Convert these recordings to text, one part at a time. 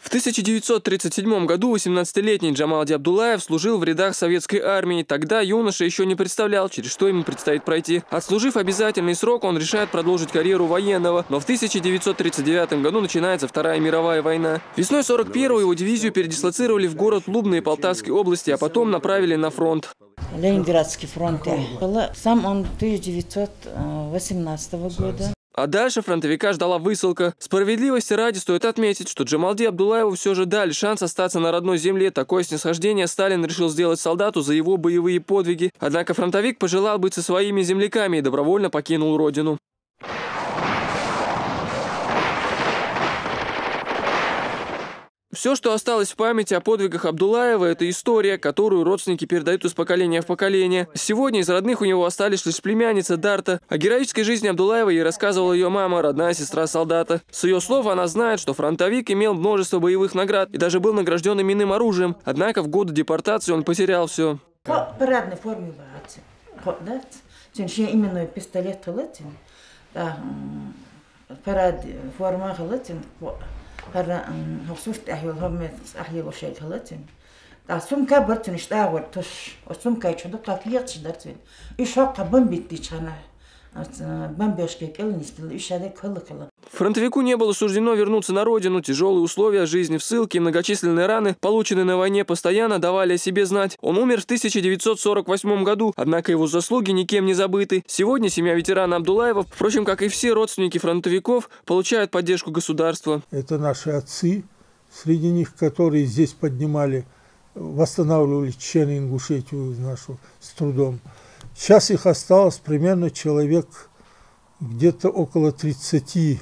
В 1937 году 18-летний Джамалди Абдуллаев служил в рядах советской армии. Тогда юноша еще не представлял, через что ему предстоит пройти. Отслужив обязательный срок, он решает продолжить карьеру военного. Но в 1939 году начинается Вторая мировая война. Весной 41-го его дивизию передислоцировали в город Лубны Полтавской области, а потом направили на фронт. Ленинградский фронт. Сам он 1918 года. А дальше фронтовика ждала высылка. Справедливости ради стоит отметить, что Джамалди Абдуллаеву все же дали шанс остаться на родной земле. Такое снисхождение Сталин решил сделать солдату за его боевые подвиги. Однако фронтовик пожелал быть со своими земляками и добровольно покинул родину. Все, что осталось в памяти о подвигах Абдуллаева, это история, которую родственники передают из поколения в поколение. Сегодня из родных у него остались лишь племянница Дарта. О героической жизни Абдуллаева ей рассказывала ее мама, родная сестра солдата. С ее слов она знает, что фронтовик имел множество боевых наград и даже был награжден именным оружием. Однако в годы депортации он потерял все. Парадной форме именно пистолет парад форма هوصفت هم أحيي وشيء خلتين. أصوم كبرت نشتاور تش أصوم كايش هذا قافية شدرتين. إيش هو قبل بيتيش أنا بام بيشكيك إلني استل إيش هذا كله. Фронтовику не было суждено вернуться на родину. Тяжелые условия жизни в ссылке и многочисленные раны, полученные на войне, постоянно давали о себе знать. Он умер в 1948 году, однако его заслуги никем не забыты. Сегодня семья ветерана Абдуллаева, впрочем, как и все родственники фронтовиков, получают поддержку государства. Это наши отцы, среди них, которые здесь поднимали, восстанавливали Чечено-Ингушетию нашу с трудом. Сейчас их осталось примерно человек где-то около 30.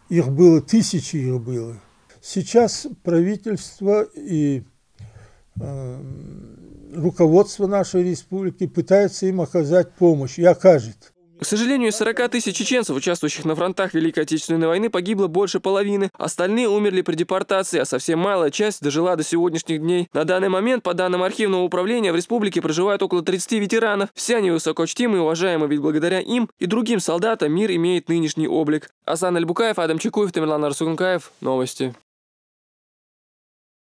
Их было тысячи, их было. Сейчас правительство и руководство нашей республики пытается им оказать помощь и окажет. К сожалению, из 40 тысяч чеченцев, участвующих на фронтах Великой Отечественной войны, погибло больше половины. Остальные умерли при депортации, а совсем малая часть дожила до сегодняшних дней. На данный момент, по данным архивного управления, в республике проживают около 30 ветеранов. Все они высокочтимы и уважаемы, ведь благодаря им и другим солдатам мир имеет нынешний облик. Асан Альбукаев, Адам Чекуев, Тамерлан Арсугункаев. Новости.